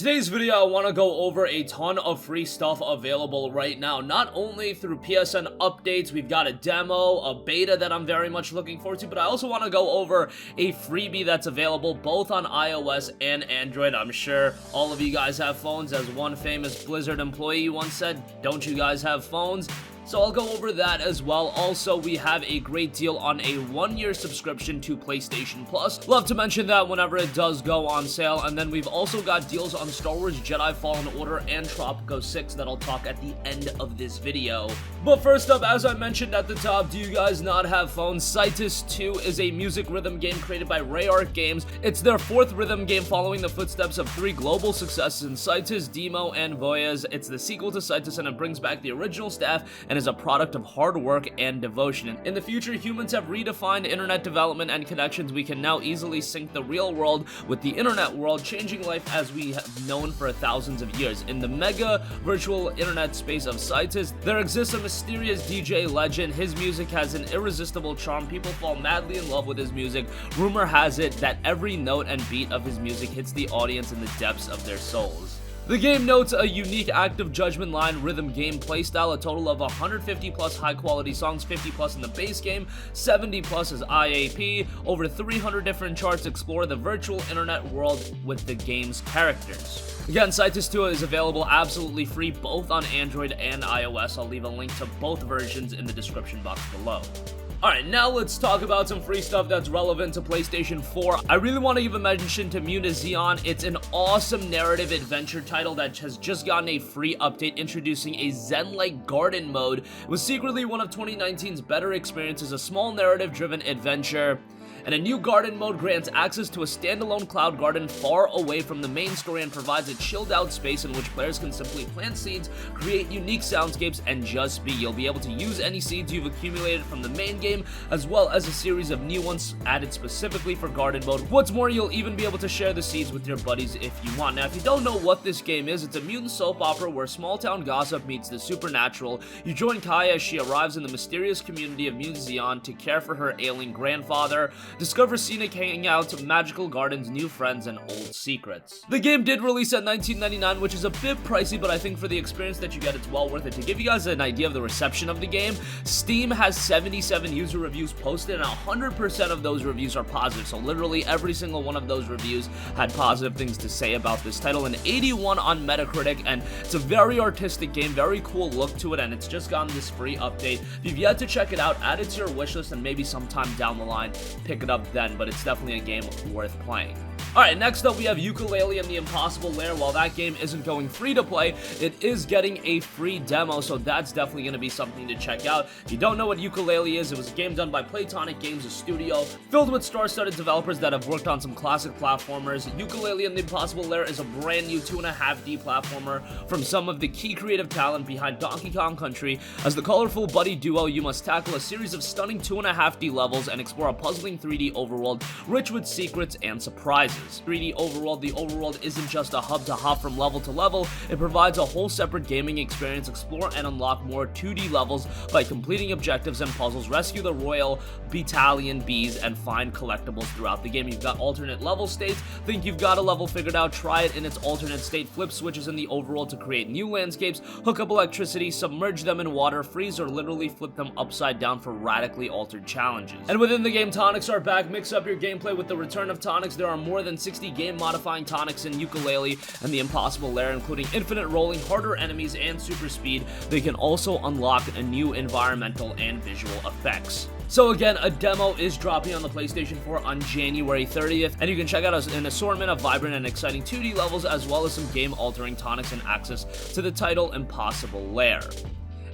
today's video, I want to go over a ton of free stuff available right now. Not only through PSN updates, we've got a demo, a beta that I'm very much looking forward to, but I also want to go over a freebie that's available both on iOS and Android. I'm sure all of you guys have phones. As one famous Blizzard employee once said, don't you guys have phones? So I'll go over that as well. Also, we have a great deal on a 1-year subscription to PlayStation Plus. Love to mention that whenever it does go on sale. And then we've also got deals on Star Wars Jedi Fallen Order and Tropico 6 that I'll talk at the end of this video. But first up, as I mentioned at the top, do you guys not have phones? Cytus 2 is a music rhythm game created by Rayart Games. It's their 4th rhythm game following the footsteps of 3 global successes in Cytus, Demo, and Voyage. It's the sequel to Cytus, and it brings back the original staff and is a product of hard work and devotion. In the future, humans have redefined internet development and connections. We can now easily sync the real world with the internet world, changing life as we have known for thousands of years. In the mega virtual internet space of Cytus, there exists a mysterious DJ legend. His music has an irresistible charm. People fall madly in love with his music. Rumor has it that every note and beat of his music hits the audience in the depths of their souls. The game notes a unique active judgment line rhythm game playstyle, a total of 150 plus high quality songs, 50 plus in the base game, 70 plus as IAP, over 300 different charts. Explore the virtual internet world with the game's characters. Again, Cytus 2 is available absolutely free both on Android and iOS. I'll leave a link to both versions in the description box below. Alright, now let's talk about some free stuff that's relevant to PlayStation 4. I really want to give a mention to Mutazione. It's an awesome narrative adventure title that has just gotten a free update introducing a Zen-like garden mode. It was secretly one of 2019's better experiences, a small narrative-driven adventure. And a new garden mode grants access to a standalone cloud garden far away from the main story and provides a chilled out space in which players can simply plant seeds, create unique soundscapes, and just be. You'll be able to use any seeds you've accumulated from the main game, as well as a series of new ones added specifically for garden mode. What's more, you'll even be able to share the seeds with your buddies if you want. Now, if you don't know what this game is, it's a mutant soap opera where small town gossip meets the supernatural. You join Kaya as she arrives in the mysterious community of Mutazione to care for her ailing grandfather. Discover scenic hangouts, magical gardens, new friends, and old secrets. The game did release at $19.99, which is a bit pricey, but I think for the experience that you get, it's well worth it. To give you guys an idea of the reception of the game, Steam has 77 user reviews posted, and 100% of those reviews are positive. So literally every single one of those reviews had positive things to say about this title, and 81 on Metacritic, and it's a very artistic game, very cool look to it, and it's just gotten this free update. If you've yet to check it out, add it to your wishlist, and maybe sometime down the line, pick it up then, but it's definitely a game worth playing. Alright, next up we have Yooka-Laylee and the Impossible Lair. While that game isn't going free to play, it is getting a free demo, so that's definitely going to be something to check out. If you don't know what Yooka-Laylee is, it was a game done by Playtonic Games, a studio filled with star-studded developers that have worked on some classic platformers. Yooka-Laylee and the Impossible Lair is a brand new 2.5D platformer from some of the key creative talent behind Donkey Kong Country. As the colorful buddy duo, you must tackle a series of stunning 2.5D levels and explore a puzzling 3D overworld rich with secrets and surprises. 3D overworld, the overworld isn't just a hub to hop from level to level, it provides a whole separate gaming experience. Explore and unlock more 2D levels by completing objectives and puzzles, rescue the royal battalion bees, and find collectibles throughout the game. You've got alternate level states. Think you've got a level figured out, try it in its alternate state, flip switches in the overworld to create new landscapes, hook up electricity, submerge them in water, freeze or literally flip them upside down for radically altered challenges. And within the game, tonics are back. Mix up your gameplay with the return of tonics. There are more than 60 game-modifying tonics in Yooka-Laylee and the Impossible Lair, including infinite rolling, harder enemies, and super speed. They can also unlock a new environmental and visual effects. So again, a demo is dropping on the PlayStation 4 on January 30th, and you can check out an assortment of vibrant and exciting 2D levels, as well as some game-altering tonics and access to the title Impossible Lair.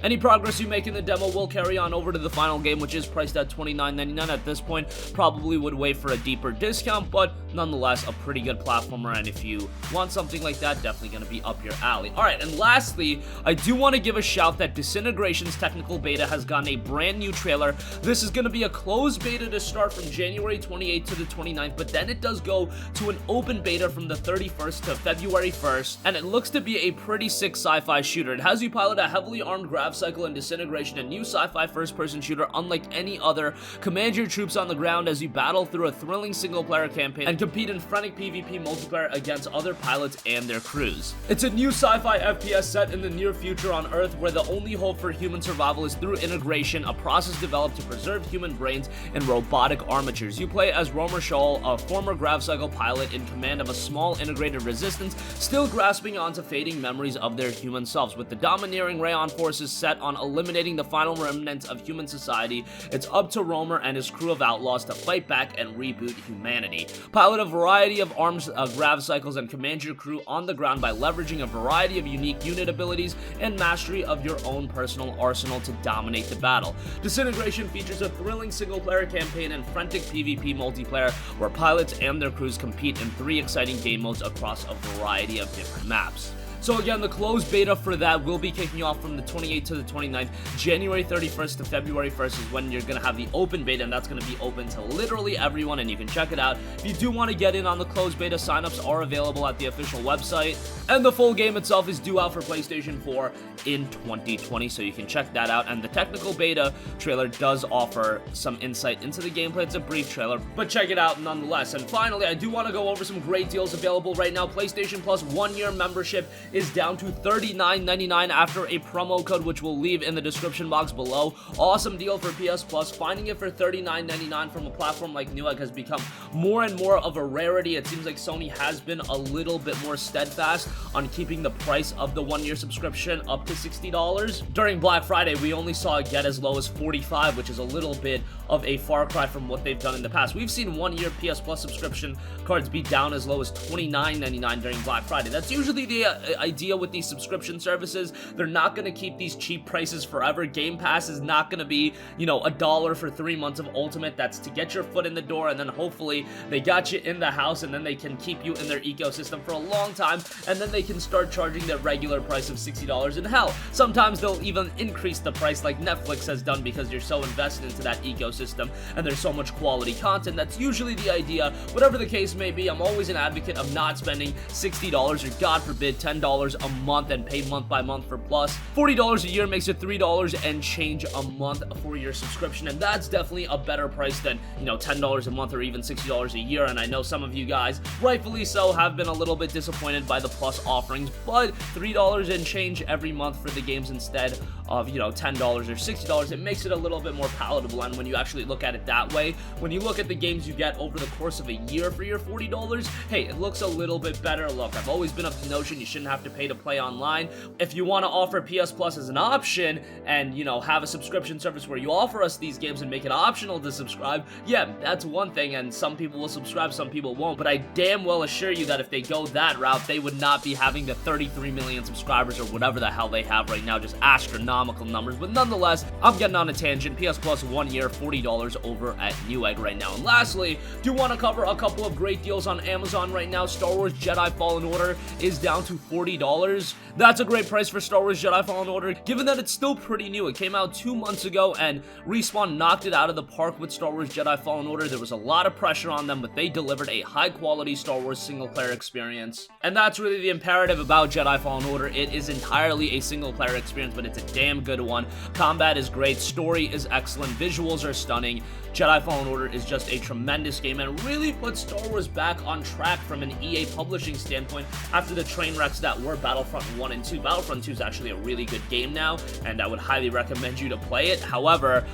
Any progress you make in the demo will carry on over to the final game, which is priced at $29.99 at this point. Probably would wait for a deeper discount, but nonetheless a pretty good platformer, and if you want something like that, definitely going to be up your alley. Alright, and lastly, I do want to give a shout that Disintegration's technical beta has gotten a brand new trailer. This is going to be a closed beta to start from January 28th to the 29th, but then it does go to an open beta from the 31st to February 1st, and it looks to be a pretty sick sci-fi shooter. It has you pilot a heavily armed gravity Grav Cycle and Disintegration, a new sci-fi first-person shooter unlike any other. Command your troops on the ground as you battle through a thrilling single-player campaign and compete in frenetic PvP multiplayer against other pilots and their crews. It's a new sci-fi FPS set in the near future on Earth where the only hope for human survival is through integration, a process developed to preserve human brains in robotic armatures. You play as Romer Shawl, a former Grav Cycle pilot in command of a small integrated resistance, still grasping onto fading memories of their human selves. With the domineering Rayon forces set on eliminating the final remnants of human society, it's up to Romer and his crew of outlaws to fight back and reboot humanity. Pilot a variety of arms Grav Cycles and command your crew on the ground by leveraging a variety of unique unit abilities and mastery of your own personal arsenal to dominate the battle. Disintegration features a thrilling single-player campaign and frantic PvP multiplayer where pilots and their crews compete in 3 exciting game modes across a variety of different maps. So again, the closed beta for that will be kicking off from the 28th to the 29th. January 31st to February 1st is when you're going to have the open beta, and that's going to be open to literally everyone, and you can check it out. If you do want to get in on the closed beta, signups are available at the official website, and the full game itself is due out for PlayStation 4 in 2020, so you can check that out. And the technical beta trailer does offer some insight into the gameplay. It's a brief trailer, but check it out nonetheless. And finally, I do want to go over some great deals available right now. PlayStation Plus 1-year membership is down to $39.99 after a promo code, which we'll leave in the description box below. Awesome deal for PS Plus. Finding it for $39.99 from a platform like Newegg has become more and more of a rarity. It seems like Sony has been a little bit more steadfast on keeping the price of the 1-year subscription up to $60. During Black Friday, we only saw it get as low as $45, which is a little bit of a far cry from what they've done in the past. We've seen 1-year PS Plus subscription cards be down as low as $29.99 during Black Friday. That's usually the idea with these subscription services. They're not going to keep these cheap prices forever. Game Pass is not going to be, $1 for 3 months of Ultimate. That's to get your foot in the door, and then hopefully they got you in the house, and then they can keep you in their ecosystem for a long time, and then they can start charging their regular price of $60. And hell, sometimes they'll even increase the price like Netflix has done because you're so invested into that ecosystem and there's so much quality content. That's usually the idea. Whatever the case may be, I'm always an advocate of not spending $60 or God forbid $10 a month and pay month by month for Plus. $40 a year makes it $3 and change a month for your subscription, and that's definitely a better price than, $10 a month or even $60 a year. And I know some of you guys, rightfully so, have been a little bit disappointed by the Plus offerings, but $3 and change every month for the games instead of, $10 or $60, it makes it a little bit more palatable. And when you actually look at it that way, when you look at the games you get over the course of a year for your $40, hey, it looks a little bit better. Look, I've always been of the notion you shouldn't have to pay to play online. If you want to offer PS Plus as an option and, have a subscription service where you offer us these games and make it optional to subscribe, yeah, that's one thing, and some people will subscribe, some people won't, but I damn well assure you that if they go that route, they would not be having the 33 million subscribers or whatever the hell they have right now, just astronomical numbers. But nonetheless, I'm getting on a tangent. PS Plus 1 year, $40 over at Newegg right now. And lastly, do want to cover a couple of great deals on Amazon right now. Star Wars Jedi Fallen Order is down to $40. That's a great price for Star Wars Jedi Fallen Order, given that it's still pretty new. It came out 2 months ago, and Respawn knocked it out of the park with Star Wars Jedi Fallen Order. There was a lot of pressure on them, but they delivered a high-quality Star Wars single-player experience. And that's really the imperative about Jedi Fallen Order. It is entirely a single-player experience, but it's a damn good one. Combat is great, story is excellent, visuals are stunning. Jedi Fallen Order is just a tremendous game and really puts Star Wars back on track from an EA publishing standpoint after the train wrecks that were Battlefront 1 and 2. Battlefront 2 is actually a really good game now, and I would highly recommend you to play it. However,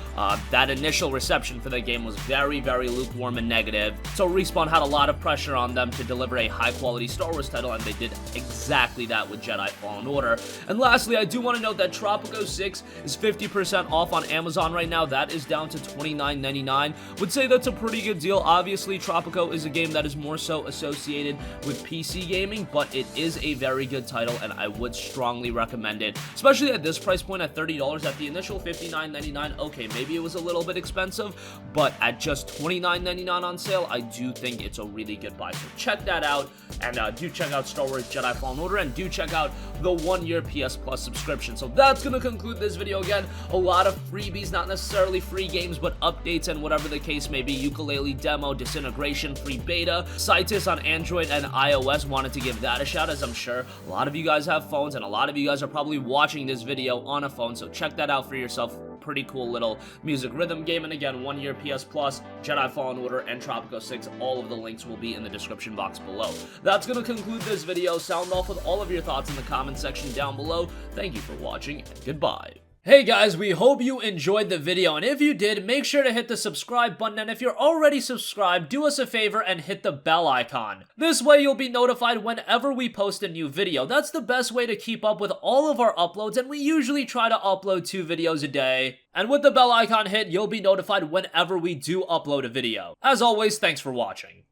that initial reception for the game was very, very lukewarm and negative, so Respawn had a lot of pressure on them to deliver a high-quality Star Wars title, and they did exactly that with Jedi Fallen Order. And lastly, I do want to note that Tropico 6 is 50% off on Amazon right now. That is down to $29.99. Would say that's a pretty good deal. Obviously, Tropico is a game that is more so associated with PC gaming, but it is a very good title, and I would strongly recommend it, especially at this price point at $30. At the initial $59.99, okay, maybe it was a little bit expensive, but at just $29.99 on sale, I do think it's a really good buy. So check that out, and do check out Star Wars Jedi Fallen Order, and do check out the 1 year PS Plus subscription. So that's going to conclude this video. Again, a lot of freebies, not necessarily free games, but updates and whatever the case may be. Yooka-Laylee demo, Disintegration, free beta, Cytus on Android and iOS. Wanted to give that a shout, as I'm sure a lot of you guys have phones, and a lot of you guys are probably watching this video on a phone, so check that out for yourself. Pretty cool little music rhythm game. And again, 1 year PS Plus, Jedi Fallen Order, and Tropico 6. All of the links will be in the description box below. That's going to conclude this video. Sound off with all of your thoughts in the comment section down below. Thank you for watching, and goodbye. Hey guys, we hope you enjoyed the video, and if you did, make sure to hit the subscribe button, and if you're already subscribed, do us a favor and hit the bell icon. This way you'll be notified whenever we post a new video. That's the best way to keep up with all of our uploads, and we usually try to upload 2 videos a day. And with the bell icon hit, you'll be notified whenever we do upload a video. As always, thanks for watching.